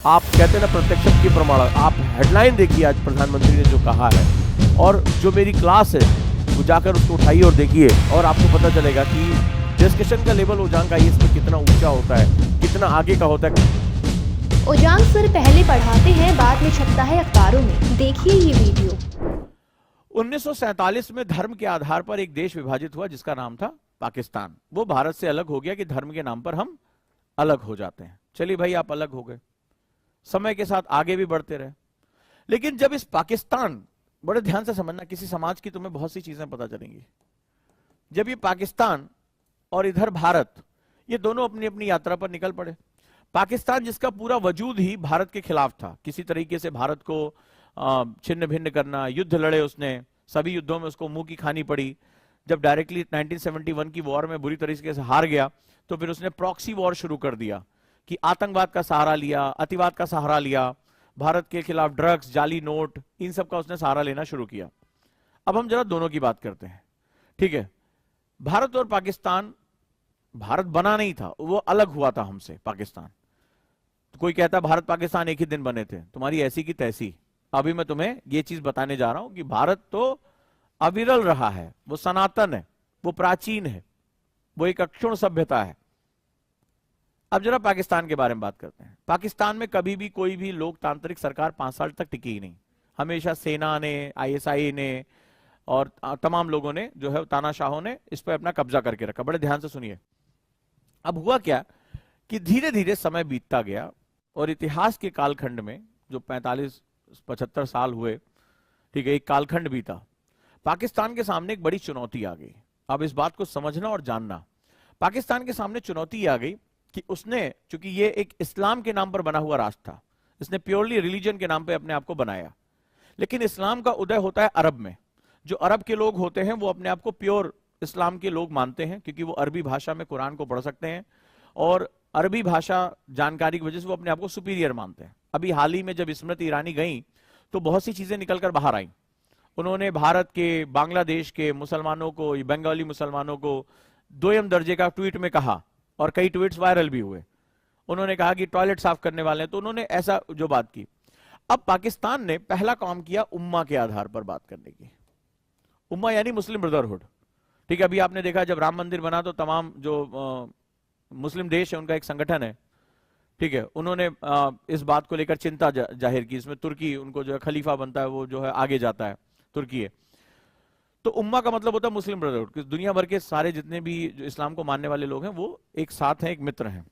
आप कहते हैं ना प्रत्यक्षम की प्रमाण, आप हेडलाइन देखिए आज प्रधानमंत्री ने जो कहा है और जो मेरी क्लास है वो जाकर उसको उठाइए और देखिए और आपको पता चलेगा कि डिस्कशन का लेवल ओजांग आईएएस में कितना ऊंचा होता है, कितना आगे का होता है। ओजांग सर पहले पढ़ाते हैं, बाद में छपता है अखबारों में। देखिए ये वीडियो। 1947 में धर्म के आधार पर एक देश विभाजित हुआ जिसका नाम था पाकिस्तान। वो भारत से अलग हो गया कि धर्म के नाम पर हम अलग हो जाते हैं। चलिए भाई, आप अलग हो गए, समय के साथ आगे भी बढ़ते रहे। लेकिन जब इस पाकिस्तान, बड़े ध्यान से समझना, किसी समाज की तुम्हें बहुत सी चीजें पता चलेंगी। जब ये पाकिस्तान और इधर भारत, ये दोनों अपनी अपनी यात्रा पर निकल पड़े। पाकिस्तान जिसका पूरा वजूद ही भारत के खिलाफ था, किसी तरीके से भारत को छिन्न भिन्न करना, युद्ध लड़े उसने, सभी युद्धों में उसको मुंह की खानी पड़ी। जब डायरेक्टली 1971 की वॉर में बुरी तरीके से हार गया तो फिर उसने प्रॉक्सी वॉर शुरू कर दिया कि आतंकवाद का सहारा लिया, अतिवाद का सहारा लिया, भारत के खिलाफ ड्रग्स, जाली नोट, इन सब का उसने सहारा लेना शुरू किया। अब हम जरा दोनों की बात करते हैं, ठीक है। भारत और पाकिस्तान, भारत बना नहीं था, वो अलग हुआ था हमसे पाकिस्तान। तो कोई कहता भारत पाकिस्तान एक ही दिन बने थे, तुम्हारी ऐसी की तैसी। अभी मैं तुम्हें ये चीज बताने जा रहा हूं कि भारत तो अविरल रहा है, वो सनातन है, वो प्राचीन है, वो एक अक्षुण्ण सभ्यता है। अब जरा पाकिस्तान के बारे में बात करते हैं। पाकिस्तान में कभी भी कोई भी लोकतांत्रिक सरकार 5 साल तक टिकी ही नहीं। हमेशा सेना ने, आईएसआई ने और तमाम लोगों ने जो है, तानाशाहों ने इस पर अपना कब्जा करके रखा। बड़े ध्यान से सुनिए। अब हुआ क्या कि धीरे धीरे समय बीतता गया और इतिहास के कालखंड में जो 45-75 साल हुए, ठीक है, एक कालखंड बीता, पाकिस्तान के सामने एक बड़ी चुनौती आ गई। अब इस बात को समझना और जानना, पाकिस्तान के सामने चुनौती आ गई कि उसने, चूंकि ये एक इस्लाम के नाम पर बना हुआ राष्ट्र था, इसने प्योरली रिलीजन के नाम पे अपने आप को बनाया। लेकिन इस्लाम का उदय होता है अरब में। जो अरब के लोग होते हैं वो अपने आप को प्योर इस्लाम के लोग मानते हैं, क्योंकि वो अरबी भाषा में कुरान को पढ़ सकते हैं और अरबी भाषा जानकारी की वजह से वो अपने आप को सुपीरियर मानते हैं। अभी हाल ही में जब स्मृति ईरानी गई तो बहुत सी चीजें निकलकर बाहर आई। उन्होंने भारत के, बांग्लादेश के मुसलमानों को, बंगाली मुसलमानों को दोयम दर्जे का ट्वीट में कहा और कई ट्वीट्स वायरल भी हुए। उन्होंने कहा कि टॉयलेट साफ करने वाले हैं, तो उन्होंने ऐसा जो बात की। अब पाकिस्तान ने पहला काम किया उम्मा के आधार पर बात करने की। उम्मा यानी मुस्लिम ब्रदरहुड, ठीक है। अभी आपने देखा जब राम मंदिर बना तो तमाम जो मुस्लिम देश है उनका एक संगठन है, ठीक है, उन्होंने इस बात को लेकर चिंता जाहिर की। इसमें तुर्की उनको जो है खलीफा बनता है, वो जो है आगे जाता है, तुर्की है। तो उम्मा का मतलब होता है मुस्लिम ब्रदरहुड। दुनिया भर के सारे जितने भी जो इस्लाम को मानने वाले लोग हैं वो एक साथ हैं, एक मित्र हैं,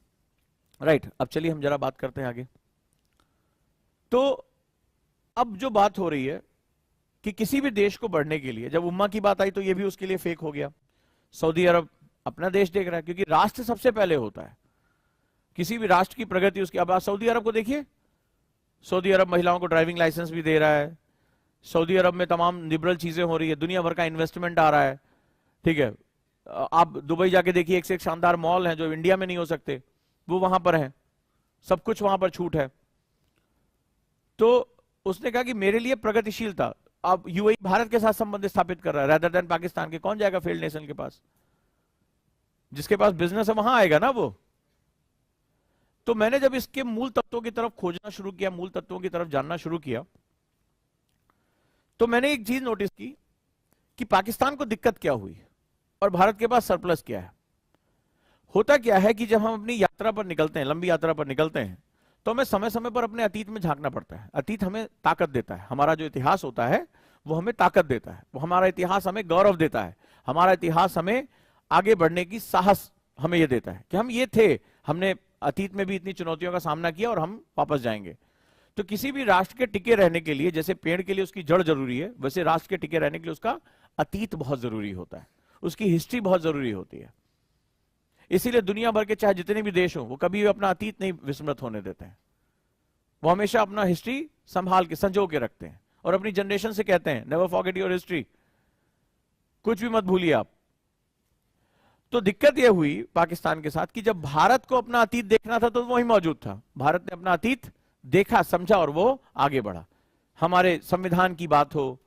राइट। अब चलिए हम जरा बात करते हैं आगे। तो अब जो बात हो रही है कि किसी भी देश को बढ़ने के लिए, जब उम्मा की बात आई तो ये भी उसके लिए फेक हो गया। सऊदी अरब अपना देश देख रहा है, क्योंकि राष्ट्र सबसे पहले होता है, किसी भी राष्ट्र की प्रगति उसकी। अब आप सऊदी अरब को देखिए, सऊदी अरब महिलाओं को ड्राइविंग लाइसेंस भी दे रहा है, सऊदी अरब में तमाम लिबरल चीजें हो रही है, दुनिया भर का इन्वेस्टमेंट आ रहा है, ठीक है। आप दुबई जाके देखिए, एक से एक शानदार मॉल हैं जो इंडिया में नहीं हो सकते, वो वहां पर है, सब कुछ वहां पर छूट है। तो उसने कहा कि मेरे लिए प्रगतिशीलता, अब यूएई भारत के साथ संबंध स्थापित कर रहा है रादर देन पाकिस्तान के। कौन जाएगा फेल्ड नेशन के पास? जिसके पास बिजनेस है वहां आएगा ना वो। तो मैंने जब इसके मूल तत्वों की तरफ खोजना शुरू किया, मूल तत्वों की तरफ जानना शुरू किया, तो मैंने एक चीज नोटिस की कि पाकिस्तान को दिक्कत क्या हुई और भारत के पास सरप्लस क्या है। होता क्या है कि जब हम अपनी यात्रा पर निकलते हैं, लंबी यात्रा पर निकलते हैं, तो हमें समय समय पर अपने अतीत में झांकना पड़ता है। अतीत हमें ताकत देता है, हमारा जो इतिहास होता है वो हमें ताकत देता है, वो हमारा इतिहास हमें गौरव देता है, हमारा इतिहास हमें आगे बढ़ने की साहस हमें यह देता है कि हम ये थे, हमने अतीत में भी इतनी चुनौतियों का सामना किया और हम वापस जाएंगे। तो किसी भी राष्ट्र के टिके रहने के लिए, जैसे पेड़ के लिए उसकी जड़ जरूरी है, वैसे राष्ट्र के टिके रहने के लिए उसका अतीत बहुत जरूरी होता है, उसकी हिस्ट्री बहुत जरूरी होती है। इसीलिए दुनिया भर के चाहे जितने भी देश हो, वो कभी भी अपना अतीत नहीं विस्मृत होने देते हैं। वो हमेशा अपना हिस्ट्री संभाल के, संजो के रखते हैं और अपनी जनरेशन से कहते हैं नेवर फॉरगेट योर हिस्ट्री, कुछ भी मत भूलिए आप। तो दिक्कत यह हुई पाकिस्तान के साथ कि जब भारत को अपना अतीत देखना था तो वही मौजूद था। भारत ने अपना अतीत देखा, समझा और वो आगे बढ़ा। हमारे संविधान की बात हो,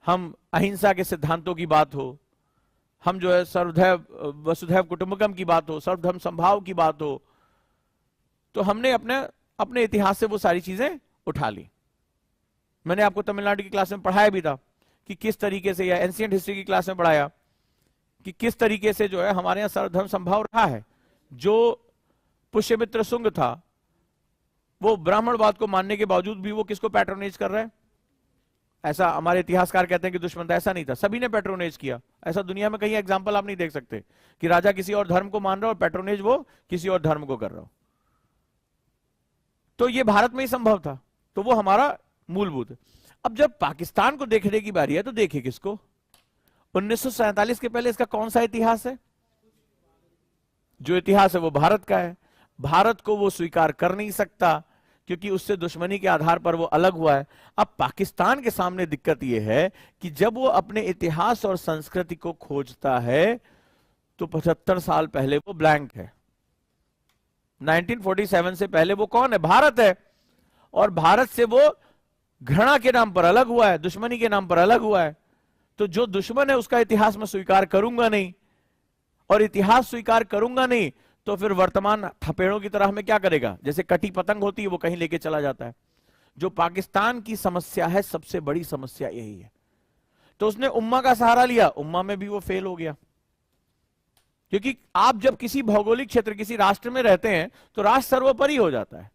हम अहिंसा के सिद्धांतों की बात हो, हम जो है सर्वधैव वसुधैव कुटुंबकम की बात हो, सर्वधर्म संभाव की बात हो, तो हमने अपने अपने इतिहास से वो सारी चीजें उठा ली। मैंने आपको तमिलनाडु की क्लास में पढ़ाया भी था कि किस तरीके से, या एंशिएंट हिस्ट्री की क्लास में पढ़ाया कि किस तरीके से जो है हमारे यहां सर्वधर्म संभाव रहा है। जो पुष्यमित्र शुंग था, वो ब्राह्मणवाद को मानने के बावजूद भी वो किसको पैट्रोनेज कर रहा है? ऐसा हमारे इतिहासकार कहते हैं कि दुश्मन था, ऐसा नहीं था, सभी ने पैट्रोनेज किया। ऐसा दुनिया में कहीं एग्जांपल आप नहीं देख सकते कि राजा किसी और धर्म को मान रहा हो और पैट्रोनेज वो किसी और धर्म को कर रहा हो। तो ये भारत में ही संभव था, तो वो हमारा मूलभूत है। अब जब पाकिस्तान को देखने की बारी है तो देखिए किसको, 1947 के पहले इसका कौन सा इतिहास है? जो इतिहास है वो भारत का है। भारत को वो स्वीकार कर नहीं सकता क्योंकि उससे दुश्मनी के आधार पर वो अलग हुआ है। अब पाकिस्तान के सामने दिक्कत यह है कि जब वो अपने इतिहास और संस्कृति को खोजता है तो 75 साल पहले वो ब्लैंक है। 1947 से पहले वो कौन है? भारत है। और भारत से वो घृणा के नाम पर अलग हुआ है, दुश्मनी के नाम पर अलग हुआ है। तो जो दुश्मन है उसका इतिहास मैं स्वीकार करूंगा नहीं, और इतिहास स्वीकार करूंगा नहीं तो फिर वर्तमान थपेड़ों की तरह हमें क्या करेगा? जैसे कटी पतंग होती है, वो कहीं लेके चला जाता है। जो पाकिस्तान की समस्या है, सबसे बड़ी समस्या यही है। तो उसने उम्मा का सहारा लिया, उम्मा में भी वो फेल हो गया। क्योंकि आप जब किसी भौगोलिक क्षेत्र, किसी राष्ट्र में रहते हैं तो राष्ट्र सर्वोपरि हो जाता है।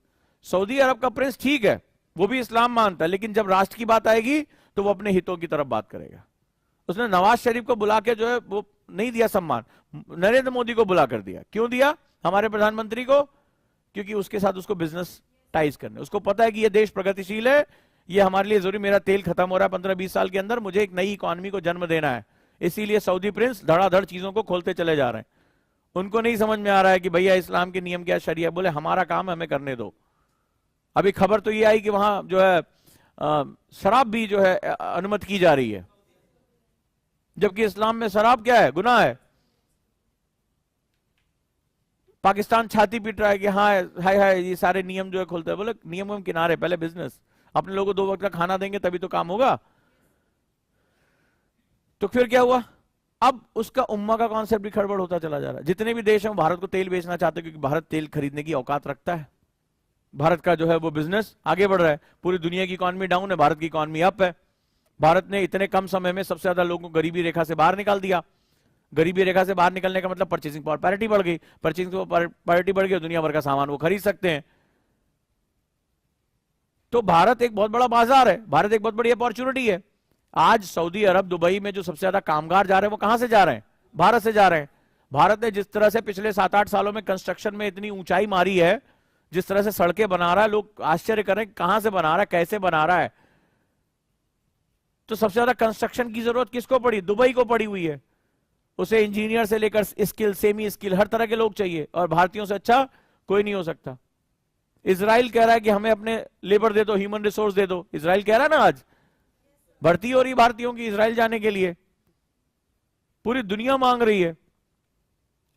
सऊदी अरब का प्रिंस ठीक है, वो भी इस्लाम मानता है, लेकिन जब राष्ट्र की बात आएगी तो वो अपने हितों की तरफ बात करेगा। उसने नवाज शरीफ को बुला के जो है वो नहीं दिया सम्मान, नरेंद्र मोदी को बुला कर दिया। क्यों दिया? हमारे प्रधानमंत्री को, क्योंकि उसके साथ उसको बिजनेस टाइज करने। उसको पता है कि ये देश प्रगतिशील है, ये हमारे लिए जरूरी, मेरा तेल खत्म हो रहा है 15-20 साल के अंदर, मुझे एक नई इकोनॉमी को जन्म देना है। इसीलिए सऊदी प्रिंस धड़ाधड़ चीजों को खोलते चले जा रहे हैं। उनको नहीं समझ में आ रहा है कि भैया इस्लाम के नियम क्या, शरिया। बोले हमारा काम है, हमें करने दो। अभी खबर तो ये आई कि वहां जो है शराब भी जो है अनुमति की जा रही है, जबकि इस्लाम में शराब क्या है? गुनाह है। पाकिस्तान छाती पीट रहा है कि हाँ हाय हाय ये सारे नियम जो है खोलते हैं। बोले नियम किनारे, पहले बिजनेस। अपने लोगों को 2 वक्त का खाना देंगे तभी तो काम होगा। तो फिर क्या हुआ? अब उसका उम्मा का कॉन्सेप्ट भी खड़बड़ होता चला जा रहा है। जितने भी देश हैं भारत को तेल बेचना चाहते हैं, क्योंकि भारत तेल खरीदने की औकात रखता है। भारत का जो है वो बिजनेस आगे बढ़ रहा है। पूरी दुनिया की इकॉनमी डाउन है, भारत की इकॉनमी अप है। भारत ने इतने कम समय में सबसे ज्यादा लोगों को गरीबी रेखा से बाहर निकाल दिया। गरीबी रेखा से बाहर निकलने का मतलब परचेसिंग पावर पैरिटी बढ़ गई। परचेसिंग पैरिटी बढ़ गई, दुनिया भर का सामान वो खरीद सकते हैं। तो भारत एक बहुत बड़ा बाजार है, भारत एक बहुत बड़ी अपॉर्चुनिटी है। आज सऊदी अरब, दुबई में जो सबसे ज्यादा कामगार जा रहे हैं वो कहां से जा रहे हैं? भारत से जा रहे हैं। भारत ने जिस तरह से पिछले 7-8 सालों में कंस्ट्रक्शन में इतनी ऊंचाई मारी है, जिस तरह से सड़कें बना रहा है, लोग आश्चर्य कर रहे हैं कहां से बना रहा है, कैसे बना रहा है। तो सबसे ज्यादा कंस्ट्रक्शन की जरूरत किसको पड़ी? दुबई को पड़ी हुई है। उसे इंजीनियर से लेकर स्किल, सेमी स्किल, हर तरह के लोग चाहिए, और भारतीयों से अच्छा कोई नहीं हो सकता। इजराइल कह रहा है कि हमें अपने लेबर दे दो, ह्यूमन रिसोर्स दे दो। इजराइल कह रहा है ना, आज भर्ती हो रही भारतीयों की इजराइल जाने के लिए, पूरी दुनिया मांग रही है।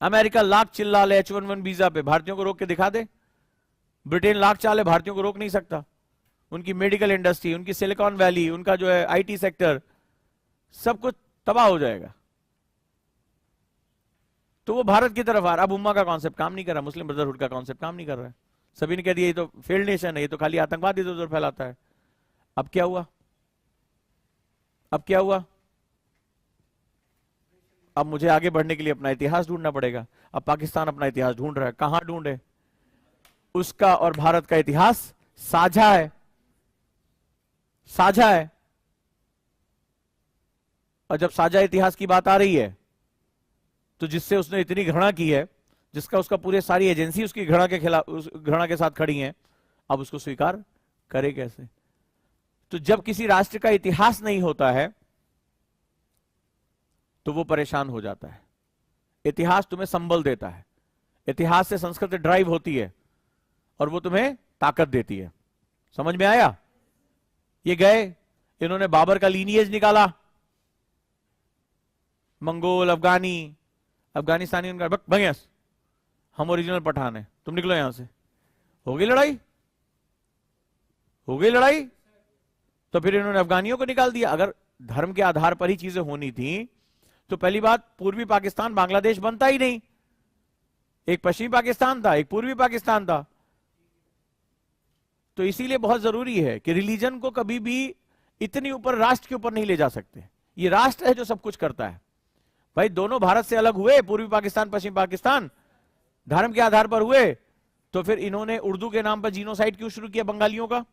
अमेरिका लाख चिल्ला ले H-1B वीजा पे, भारतीयों को रोक के दिखा दे। ब्रिटेन लाख चाले, भारतीयों को रोक नहीं सकता। उनकी मेडिकल इंडस्ट्री, उनकी सिलिकॉन वैली, उनका जो है आईटी सेक्टर, सब कुछ तबाह हो जाएगा। तो वो भारत की तरफ आ रहा। अब उम्मा का कॉन्सेप्ट काम नहीं कर रहा, मुस्लिम ब्रदरहुड का कॉन्सेप्ट काम नहीं कर रहा है। सभी ने कह दिया ये तो फेल्ड नेशन है, ये तो खाली आतंकवाद इधर उधर फैलाता है। अब क्या हुआ? अब क्या हुआ? अब मुझे आगे बढ़ने के लिए अपना इतिहास ढूंढना पड़ेगा। अब पाकिस्तान अपना इतिहास ढूंढ रहा है, कहां ढूंढे? उसका और भारत का इतिहास साझा है, साझा है। और जब साझा इतिहास की बात आ रही है तो जिससे उसने इतनी घृणा की है, जिसका उसका पूरे सारी एजेंसी उसकी घृणा के खिलाफ, उस घृणा के साथ खड़ी है, अब उसको स्वीकार करे कैसे? तो जब किसी राष्ट्र का इतिहास नहीं होता है तो वो परेशान हो जाता है। इतिहास तुम्हें संबल देता है, इतिहास से संस्कृति ड्राइव होती है और वो तुम्हें ताकत देती है। समझ में आया? ये गए, इन्होंने बाबर का लीनिएज निकाला, मंगोल, अफगानिस्तानी, उनका भगेस, हम ओरिजिनल पठान है, तुम निकलो यहां से। हो गई लड़ाई, हो गई लड़ाई। तो फिर इन्होंने अफगानियों को निकाल दिया। अगर धर्म के आधार पर ही चीजें होनी थी तो पहली बात, पूर्वी पाकिस्तान बांग्लादेश बनता ही नहीं। एक पश्चिमी पाकिस्तान था, एक पूर्वी पाकिस्तान था। तो इसीलिए बहुत जरूरी है कि रिलीजन को कभी भी इतनी ऊपर, राष्ट्र के ऊपर नहीं ले जा सकते। ये राष्ट्र है जो सब कुछ करता है। भाई दोनों भारत से अलग हुए, पूर्वी पाकिस्तान पश्चिम पाकिस्तान, धर्म के आधार पर हुए, तो फिर इन्होंने उर्दू के नाम पर जीनोसाइड क्यों शुरू किया बंगालियों का,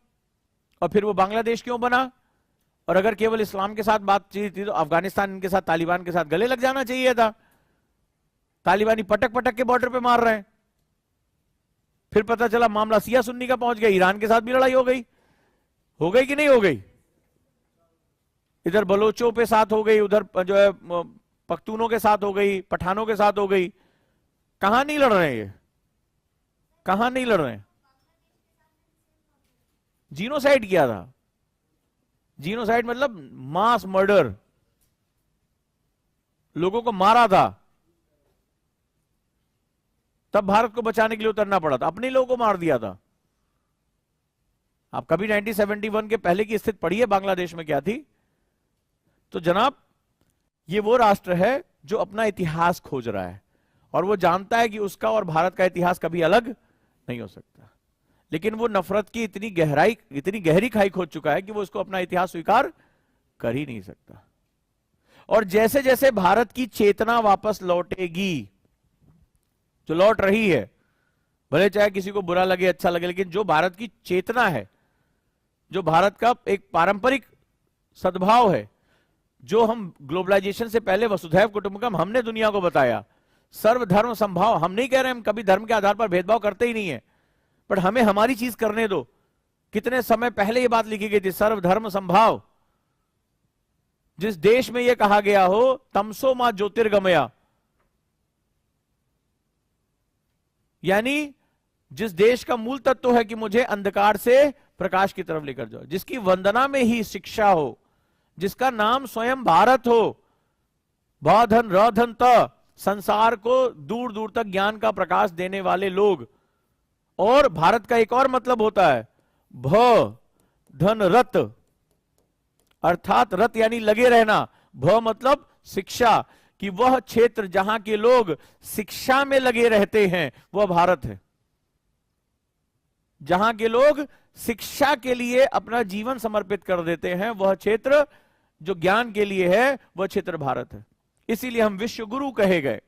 और फिर वो बांग्लादेश क्यों बना? और अगर केवल इस्लाम के साथ बातचीत थी तो अफगानिस्तान इनके साथ, तालिबान के साथ गले लग जाना चाहिए था। तालिबानी पटक पटक के बॉर्डर पे मार रहे हैं। फिर पता चला मामला सिया सुन्नी का पहुंच गया, ईरान के साथ भी लड़ाई हो गई कि नहीं हो गई? इधर बलोचों पे साथ हो गई, उधर जो है पख्तूनों के साथ हो गई, पठानों के साथ हो गई। कहां नहीं लड़ रहे हैं ये? कहां नहीं लड़ रहे हैं? जीनोसाइड किया था। जीनोसाइड मतलब मास मर्डर, लोगों को मारा था। तब भारत को बचाने के लिए उतरना पड़ा था, अपने लोगों को मार दिया था। आप कभी 1971 के पहले की स्थिति पढ़िए बांग्लादेश में क्या थी। तो जनाब ये वो राष्ट्र है जो अपना इतिहास खोज रहा है, और वो जानता है कि उसका और भारत का इतिहास कभी अलग नहीं हो सकता। लेकिन वो नफरत की इतनी गहरी खाई खोद चुका है कि वो उसको अपना इतिहास स्वीकार कर ही नहीं सकता। और जैसे जैसे भारत की चेतना वापस लौटेगी, जो लौट रही है, भले चाहे किसी को बुरा लगे अच्छा लगे, लेकिन जो भारत की चेतना है, जो भारत का एक पारंपरिक सद्भाव है, जो हम ग्लोबलाइजेशन से पहले वसुधैव कुटुंबकम हमने दुनिया को बताया, सर्वधर्म संभाव, हम नहीं कह रहे हम कभी धर्म के आधार पर भेदभाव करते ही नहीं है, बट हमें हमारी चीज करने दो। कितने समय पहले ये बात लिखी गई थी, सर्वधर्म संभाव। जिस देश में यह कहा गया हो तमसो मा ज्योतिर्गमया, यानी जिस देश का मूल तत्व है कि मुझे अंधकार से प्रकाश की तरफ लेकर जाओ, जिसकी वंदना में ही शिक्षा हो, जिसका नाम स्वयं भारत हो, बाधन रधन त, संसार को दूर दूर तक ज्ञान का प्रकाश देने वाले लोग। और भारत का एक और मतलब होता है भ धन रत, अर्थात रत यानी लगे रहना, भ मतलब शिक्षा, कि वह क्षेत्र जहां के लोग शिक्षा में लगे रहते हैं वह भारत है। जहां के लोग शिक्षा के लिए अपना जीवन समर्पित कर देते हैं, वह क्षेत्र जो ज्ञान के लिए है, वह क्षेत्र भारत है। इसीलिए हम विश्व गुरु कहे गए।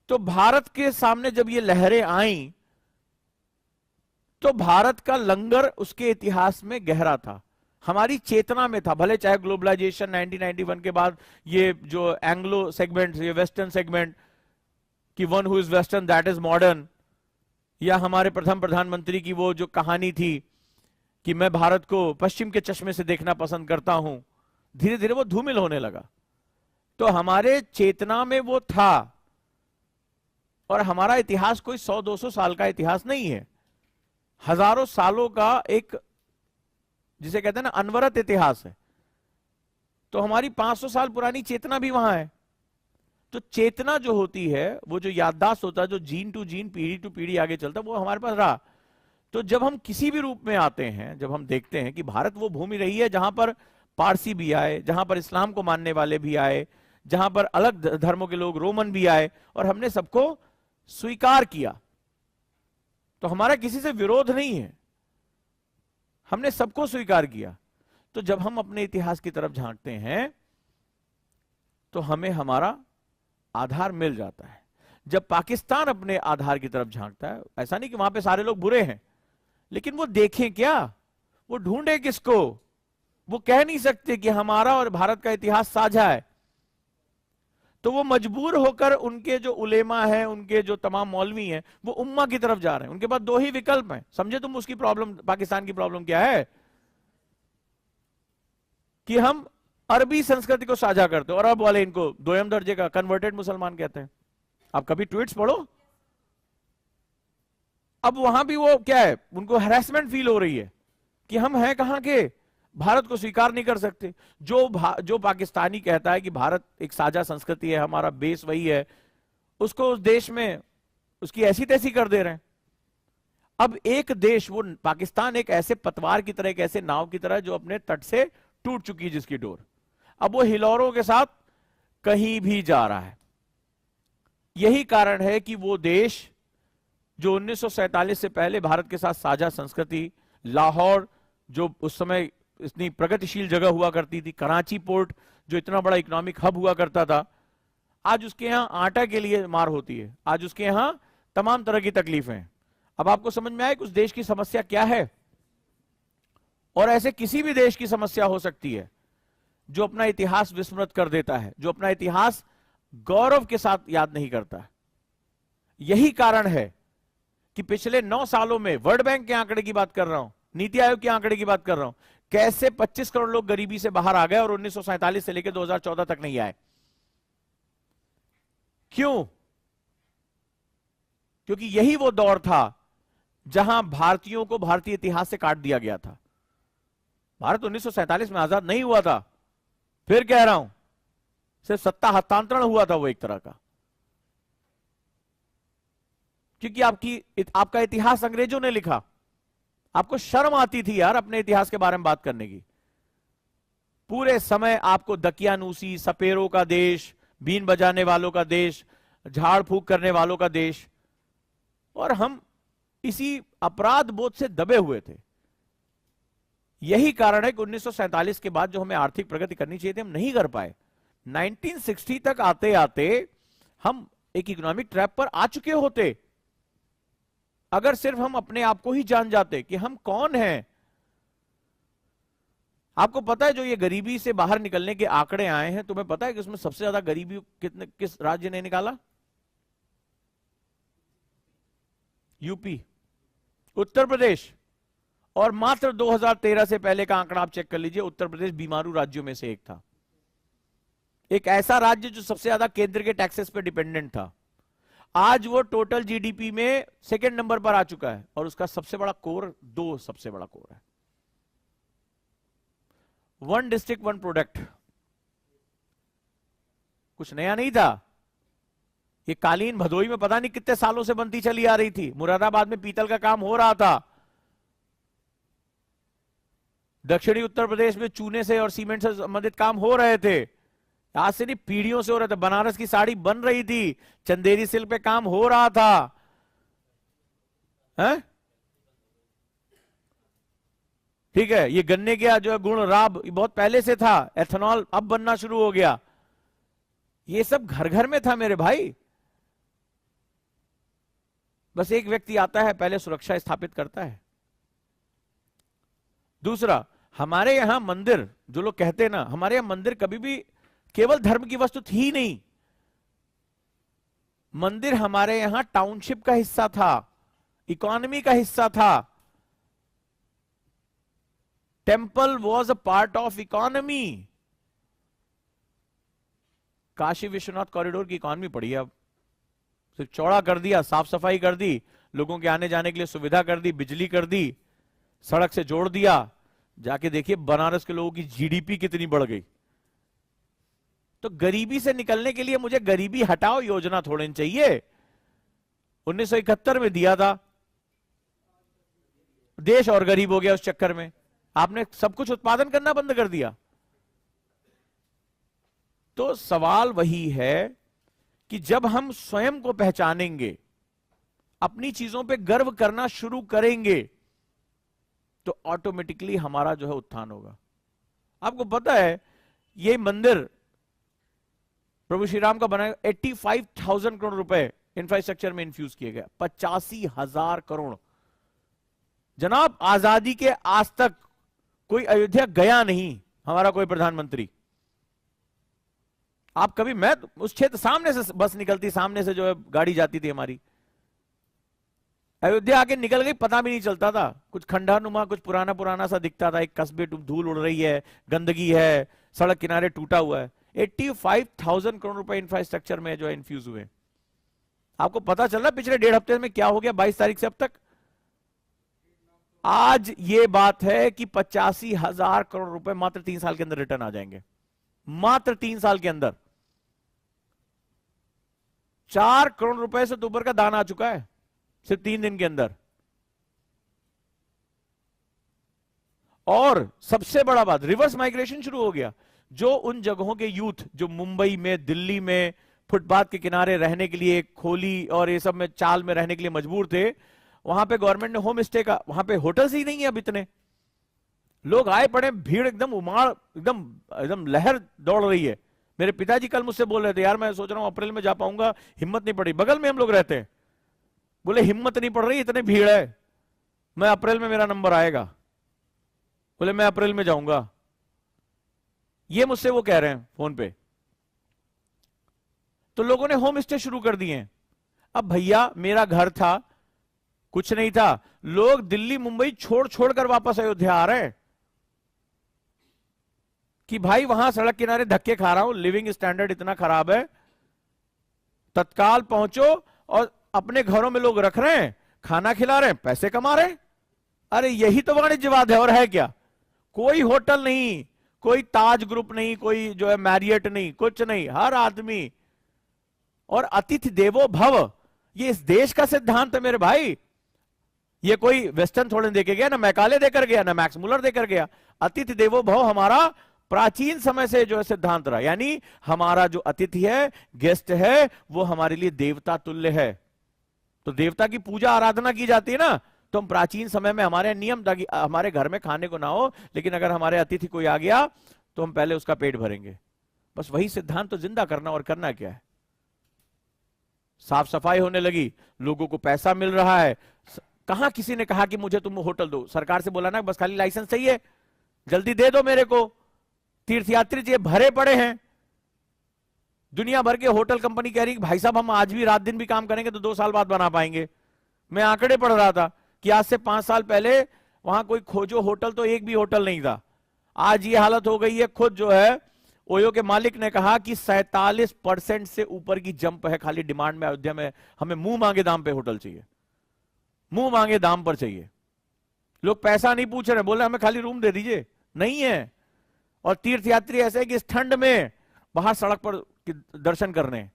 तो भारत के सामने जब ये लहरें आईं, तो भारत का लंगर उसके इतिहास में गहरा था, हमारी चेतना में था। भले चाहे ग्लोबलाइजेशन 1991 के बाद ये जो एंग्लो सेगमेंट, ये वेस्टर्न सेगमेंट, कि one who is western that is modern, या हमारे प्रथम प्रधानमंत्री की वो जो कहानी थी कि मैं भारत को पश्चिम के चश्मे से देखना पसंद करता हूं, धीरे धीरे वो धूमिल होने लगा। तो हमारे चेतना में वो था। और हमारा इतिहास कोई 100-200 साल का इतिहास नहीं है, हजारों सालों का एक, जिसे कहते हैं ना, अनवरत इतिहास है। तो हमारी 500 साल पुरानी चेतना भी वहां है। तो चेतना जो होती है, वो जो याददाश्त होता है, जो जीन टू जीन, पीढ़ी टू पीढ़ी आगे चलता है, वो हमारे पास रहा। तो जब हम किसी भी रूप में आते हैं, जब हम देखते हैं कि भारत वो भूमि रही है जहां पर पारसी भी आए, जहां पर इस्लाम को मानने वाले भी आए, जहां पर अलग धर्मों के लोग, रोमन भी आए, और हमने सबको स्वीकार किया। तो हमारा किसी से विरोध नहीं है, हमने सबको स्वीकार किया। तो जब हम अपने इतिहास की तरफ झांकते हैं तो हमें हमारा आधार मिल जाता है। जब पाकिस्तान अपने आधार की तरफ झांकता है, ऐसा नहीं कि वहां पे सारे लोग बुरे हैं, लेकिन वो देखें क्या, वो ढूंढे किसको। वो कह नहीं सकते कि हमारा और भारत का इतिहास साझा है। तो वो मजबूर होकर उनके जो उलेमा हैं, उनके जो तमाम मौलवी हैं, वो उम्मा की तरफ जा रहे हैं। उनके पास दो ही विकल्प हैं। समझे तुम उसकी प्रॉब्लम, पाकिस्तान की प्रॉब्लम क्या है, कि हम अरबी संस्कृति को साझा करते हैं, और अरब वाले इनको दोयम दर्जे का कन्वर्टेड मुसलमान कहते हैं। आप कभी ट्वीट्स पढ़ो, अब वहां भी वो क्या है, उनको हैरेसमेंट फील हो रही है कि हम हैं कहां के, भारत को स्वीकार नहीं कर सकते। जो पाकिस्तानी कहता है कि भारत एक साझा संस्कृति है, हमारा बेस वही है, उसको उस देश में उसकी ऐसी तैसी कर दे रहे हैं। अब एक देश, वो पाकिस्तान एक ऐसे पतवार की तरह, एक ऐसे नाव की तरह जो अपने तट से टूट चुकी है जिसकी डोर, अब वो हिलोरों के साथ कहीं भी जा रहा है। यही कारण है कि वो देश जो 1947 से पहले भारत के साथ साझा संस्कृति, लाहौर जो उस समय इतनी प्रगतिशील जगह हुआ करती थी, कराची पोर्ट जो इतना बड़ा इकोनॉमिक हब हुआ करता था, आज उसके यहां आटा के लिए मार होती है, आज उसके यहां तमाम तरह की तकलीफें हैं। अब आपको समझ में आए कि उस देश की समस्या क्या है। और ऐसे किसी भी देश की समस्या हो सकती है जो अपना इतिहास विस्मृत कर देता है, जो अपना इतिहास गौरव के साथ याद नहीं करता। यही कारण है कि पिछले 9 सालों में वर्ल्ड बैंक के आंकड़े की बात कर रहा हूं, नीति आयोग के आंकड़े की बात कर रहा हूं, कैसे 25 करोड़ लोग गरीबी से बाहर आ गए और 1947 से लेकर 2014 तक नहीं आए। क्यों? क्योंकि यही वो दौर था जहां भारतीयों को भारतीय इतिहास से काट दिया गया था। भारत 1947 में आजाद नहीं हुआ था, फिर कह रहा हूं, सिर्फ सत्ता हस्तांतरण हुआ था वो एक तरह का, क्योंकि आपका इतिहास अंग्रेजों ने लिखा। आपको शर्म आती थी यार अपने इतिहास के बारे में बात करने की। पूरे समय आपको दकियानूसी, सपेरों का देश, बीन बजाने वालों का देश, झाड़ फूक करने वालों का देश, और हम इसी अपराध बोध से दबे हुए थे। यही कारण है कि 1947 के बाद जो हमें आर्थिक प्रगति करनी चाहिए थी, हम नहीं कर पाए। 1960 तक आते आते हम एक इकोनॉमिक ट्रैप पर आ चुके होते। अगर सिर्फ हम अपने आप को ही जान जाते कि हम कौन हैं। आपको पता है जो ये गरीबी से बाहर निकलने के आंकड़े आए हैं, तुम्हें पता है कि उसमें सबसे ज्यादा गरीबी किस राज्य ने निकाला? यूपी, उत्तर प्रदेश। और मात्र 2013 से पहले का आंकड़ा आप चेक कर लीजिए, उत्तर प्रदेश बीमारू राज्यों में से एक था। एक ऐसा राज्य जो सबसे ज्यादा केंद्र के टैक्सेस पे डिपेंडेंट था। आज वो टोटल जीडीपी में सेकंड नंबर पर आ चुका है, और उसका सबसे बड़ा कोर, 2 सबसे बड़ा कोर है। 1 डिस्ट्रिक्ट 1 प्रोडक्ट, कुछ नया नहीं था। ये कालीन भदोई में पता नहीं कितने सालों से बनती चली आ रही थी। मुरादाबाद में पीतल का काम हो रहा था। दक्षिणी उत्तर प्रदेश में चूने से और सीमेंट से संबंधित काम हो रहे थे। आज से नहीं, पीढ़ियों से हो रहे थे। बनारस की साड़ी बन रही थी, चंदेरी सिल्क पे काम हो रहा था। हैं? ठीक है, ये गन्ने का जो है गुण राब बहुत पहले से था, एथेनॉल अब बनना शुरू हो गया। ये सब घर घर में था मेरे भाई। बस एक व्यक्ति आता है, पहले सुरक्षा स्थापित करता है। दूसरा, हमारे यहां मंदिर, जो लोग कहते हैं ना, हमारे यहां मंदिर कभी भी केवल धर्म की वस्तु थी ही नहीं। मंदिर हमारे यहां टाउनशिप का हिस्सा था, इकोनॉमी का हिस्सा था। Temple was a part of economy. Kashi Vishwanath corridor की इकोनॉमी पड़ी है। अब सिर्फ चौड़ा कर दिया, साफ सफाई कर दी, लोगों के आने जाने के लिए सुविधा कर दी, बिजली कर दी, सड़क से जोड़ दिया। जाके देखिए बनारस के लोगों की जीडीपी कितनी बढ़ गई। तो गरीबी से निकलने के लिए मुझे गरीबी हटाओ योजना थोड़ी चाहिए। 1971 में दिया था, देश और गरीब हो गया उस चक्कर में। आपने सब कुछ उत्पादन करना बंद कर दिया। तो सवाल वही है कि जब हम स्वयं को पहचानेंगे, अपनी चीजों पे गर्व करना शुरू करेंगे, तो ऑटोमेटिकली हमारा जो है उत्थान होगा। आपको पता है ये मंदिर प्रभु श्री राम का बनाया, 85,000 करोड़ रुपए इंफ्रास्ट्रक्चर में इन्फ्यूज किए गए। 85,000 करोड़। जनाब, आजादी के आज तक कोई अयोध्या गया नहीं हमारा कोई प्रधानमंत्री। आप कभी, मैं उस क्षेत्र सामने से बस निकलती, सामने से जो है गाड़ी जाती थी हमारी, अयोध्या आके निकल गई पता भी नहीं चलता था। कुछ खंडहरनुमा, कुछ पुराना पुराना सा दिखता था, एक कस्बे, धूल उड़ रही है, गंदगी है, सड़क किनारे टूटा हुआ है। 85,000 करोड़ रुपए इंफ्रास्ट्रक्चर में जो है इन्फ्यूज हुए। आपको पता चल रहा पिछले 1.5 हफ्ते में क्या हो गया 22 तारीख से अब तक? आज ये बात है कि 85,000 करोड़ रुपए मात्र 3 साल के अंदर रिटर्न आ जाएंगे। मात्र 3 साल के अंदर 4 करोड़ रुपए से तो ऊपर का दान आ चुका है सिर्फ 3 दिन के अंदर। और सबसे बड़ा बात, रिवर्स माइग्रेशन शुरू हो गया। जो उन जगहों के यूथ जो मुंबई में, दिल्ली में, फुटपाथ के किनारे रहने के लिए, खोली और ये सब में चाल में रहने के लिए मजबूर थे, वहां पे गवर्नमेंट ने होम स्टे का, वहां पे होटल्स ही नहीं है अब इतने लोग आए पड़े, भीड़ एकदम उमाड़, एकदम एकदम लहर दौड़ रही है। मेरे पिताजी कल मुझसे बोल रहे थे, यार मैं सोच रहा हूं अप्रैल में जा पाऊंगा, हिम्मत नहीं पड़ी, बगल में हम लोग रहते हैं, बोले हिम्मत नहीं पड़ रही, इतनी भीड़ है, मैं अप्रैल में मेरा नंबर आएगा, बोले मैं अप्रैल में जाऊंगा। ये मुझसे वो कह रहे हैं फोन पे। तो लोगों ने होम स्टे शुरू कर दिए। अब भैया मेरा घर था, कुछ नहीं था, लोग दिल्ली मुंबई छोड़ छोड़कर वापस अयोध्या आ रहे हैं कि भाई वहां सड़क किनारे धक्के खा रहा हूं, लिविंग स्टैंडर्ड इतना खराब है, तत्काल पहुंचो, और अपने घरों में लोग रख रहे हैं, खाना खिला रहे हैं, पैसे कमा रहे हैं। अरे यही तो वाणिज्यवाद है, और है क्या? कोई होटल नहीं, कोई ताज ग्रुप नहीं, कोई जो है मैरियट नहीं, कुछ नहीं, हर आदमी, और अतिथि देवो भव, ये इस देश का सिद्धांत है मेरे भाई। ये कोई वेस्टर्न थोड़े देके गया, ना मैकाले देकर गया, ना मैक्स मुलर देकर गया। अतिथि देवो भव हमारा प्राचीन समय से जो है सिद्धांत रहा, यानी हमारा जो अतिथि है, गेस्ट है, वो हमारे लिए देवता तुल्य है। तो देवता की पूजा आराधना की जाती है ना, तो हम प्राचीन समय में हमारे नियम था कि हमारे घर में खाने को ना हो, लेकिन अगर हमारे अतिथि कोई आ गया तो हम पहले उसका पेट भरेंगे। बस वही सिद्धांत तो जिंदा करना, और करना क्या है। साफ सफाई होने लगी, लोगों को पैसा मिल रहा है। कहां किसी ने कहा कि मुझे तुम होटल दो, सरकार से बोला ना बस खाली लाइसेंस चाहिए, जल्दी दे दो मेरे को। तीर्थयात्री ये भरे पड़े हैं, दुनिया भर के होटल कंपनी कह रही भाई साहब हम आज भी रात दिन भी काम करेंगे तो 2 साल बाद बना पाएंगे। मैं आंकड़े पढ़ रहा था कि आज से 5 साल पहले वहां कोई खोजो होटल तो एक भी होटल नहीं था। आज ये हालत हो गई है, खुद जो है ओयो के मालिक ने कहा कि 47% से ऊपर की जंप है खाली डिमांड में अयोध्या में। हमें मुंह मांगे दाम पे होटल चाहिए, मुंह मांगे दाम पर चाहिए। लोग पैसा नहीं पूछ रहे, बोले हमें खाली रूम दे दीजिए, नहीं है। और तीर्थयात्री ऐसे है कि इस ठंड में बाहर सड़क पर दर्शन करने,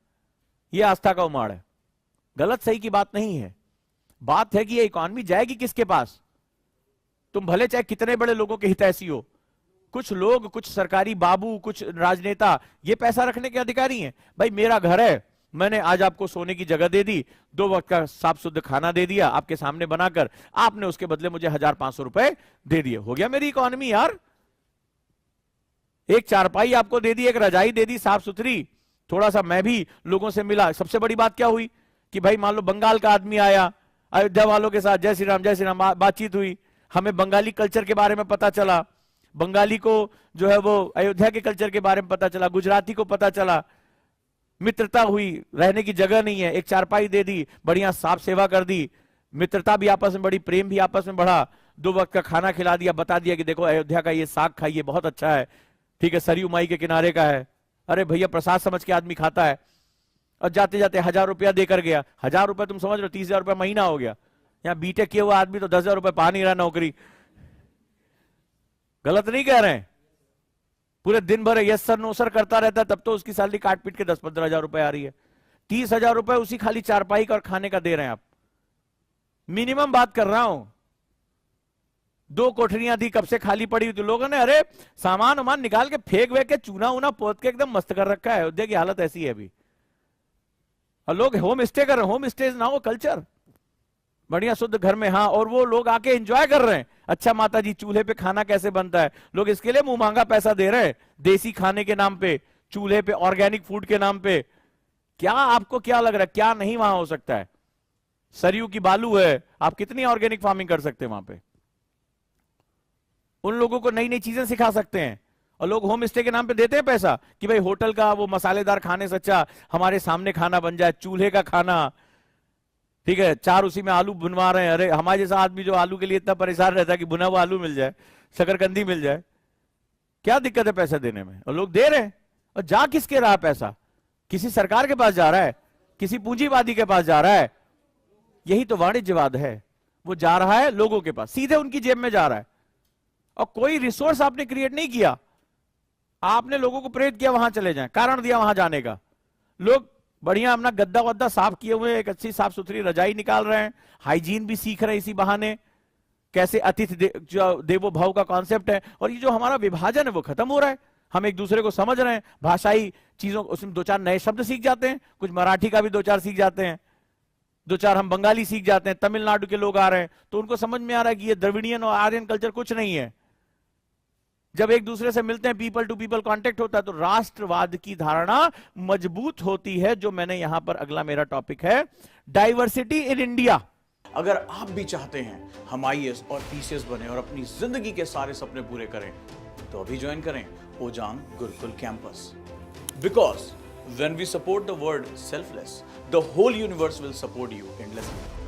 ये आस्था का उमाड़ है। गलत सही की बात नहीं है, बात है कि ये इकॉनमी जाएगी किसके पास। तुम भले चाहे कितने बड़े लोगों के हितैषी हो, कुछ लोग, कुछ सरकारी बाबू, कुछ राजनेता ये पैसा रखने के अधिकारी हैं। भाई मेरा घर है, मैंने आज आपको सोने की जगह दे दी, 2 वक्त का साफ शुद्ध खाना दे दिया आपके सामने बनाकर, आपने उसके बदले मुझे 1500 रुपए दे दिए, हो गया मेरी इकॉनमी यार। एक चारपाई आपको दे दी, एक रजाई दे दी साफ सुथरी, थोड़ा सा मैं भी लोगों से मिला। सबसे बड़ी बात क्या हुई कि भाई मान लो बंगाल का आदमी आया, अयोध्या वालों के साथ जय श्री राम बातचीत हुई, हमें बंगाली कल्चर के बारे में पता चला, बंगाली को जो है वो अयोध्या के कल्चर के बारे में पता चला, गुजराती को पता चला, मित्रता हुई, रहने की जगह नहीं है, एक चारपाई दे दी, बढ़िया साफ सेवा कर दी, मित्रता भी आपस में बढ़ी, प्रेम भी आपस में बढ़ा, 2 वक्त का खाना खिला दिया, बता दिया कि देखो अयोध्या का ये साग खाइए बहुत अच्छा है, ठीक है, सरयू माई के किनारे का है। अरे भैया प्रसाद समझ के आदमी खाता है, और जाते जाते 1000 रुपया देकर गया। 1000 रुपया तुम समझ लो 30,000 रुपया महीना हो गया। यहाँ बीटेक किया हुआ आदमी तो 10,000 रुपये पा नहीं रहा नौकरी। गलत नहीं कह रहे हैं, पूरे दिन भर यस सर नो सर करता रहता है, तब तो उसकी सैलरी काट पीट के 10-15 हजार रुपए आ रही है। 30,000 रुपए उसी खाली चारपाई का और खाने का दे रहे हैं आप। मिनिमम बात कर रहा हूं। 2 कोठरियां थी, कब से खाली पड़ी हुई थी, लोगों ने अरे सामान वामान निकाल के फेंक वेक के चूना उना पोत के एकदम मस्त कर रखा है। अयोध्या की हालत ऐसी है अभी, और लोग होम स्टे कर रहे हैं। Home stay is now culture, बढ़िया शुद्ध घर में। हाँ, और वो लोग आके एंजॉय कर रहे हैं। अच्छा माता जी चूल्हे पे खाना कैसे बनता है, लोग इसके लिए मुंह मांगा पैसा दे रहे हैं, देसी खाने के नाम पे, चूल्हे पे, ऑर्गेनिक फूड के नाम पे। क्या आपको क्या लग रहा है क्या नहीं वहां हो सकता है? सरयू की बालू है, आप कितनी ऑर्गेनिक फार्मिंग कर सकते हैं वहां पे। उन लोगों को नई नई चीजें सिखा सकते हैं, और लोग होम स्टे के नाम पे देते हैं पैसा कि भाई होटल का वो मसालेदार खाने से अच्छा हमारे सामने खाना बन जाए, चूल्हे का खाना, ठीक है, 4 उसी में आलू बुनवा रहे हैं। अरे हमारे जैसा आदमी जो आलू के लिए इतना परेशान रहता है कि बुना हुआ आलू मिल जाए, शकरकंदी मिल जाए, क्या दिक्कत है पैसा देने में? और लोग दे रहे हैं। और जा किसके रहा पैसा? किसी सरकार के पास जा रहा है, किसी पूंजीवादी के पास जा रहा है। यही तो वाणिज्यवाद है, वो जा रहा है लोगों के पास, सीधे उनकी जेब में जा रहा है। और कोई रिसोर्स आपने क्रिएट नहीं किया, आपने लोगों को प्रेरित किया वहां चले जाएं, कारण दिया वहां जाने का। लोग बढ़िया अपना गद्दा वद्दा साफ किए हुए, एक अच्छी साफ सुथरी रजाई निकाल रहे हैं, हाइजीन भी सीख रहे हैं इसी बहाने, कैसे अतिथि देवो भव का कॉन्सेप्ट है। और ये जो हमारा विभाजन है वो खत्म हो रहा है। हम एक दूसरे को समझ रहे हैं, भाषाई चीजों उसमें दो चार नए शब्द सीख जाते हैं, कुछ मराठी का भी दो चार सीख जाते हैं, दो चार हम बंगाली सीख जाते हैं, तमिलनाडु के लोग आ रहे हैं तो उनको समझ में आ रहा है कि ये द्रविडियन और आर्यन कल्चर कुछ नहीं है। जब एक दूसरे से मिलते हैं, पीपल टू पीपल कांटेक्ट होता है, तो राष्ट्रवाद की धारणा मजबूत होती है, जो मैंने यहां पर अगला मेरा टॉपिक है, डाइवर्सिटी इन इंडिया। अगर आप भी चाहते हैं हम आईएएस और पीसीएस बने और अपनी जिंदगी के सारे सपने पूरे करें, तो अभी ज्वाइन करें Ojaank Gurukul campus. Because when we support the word selfless, the whole universe will support you endlessly.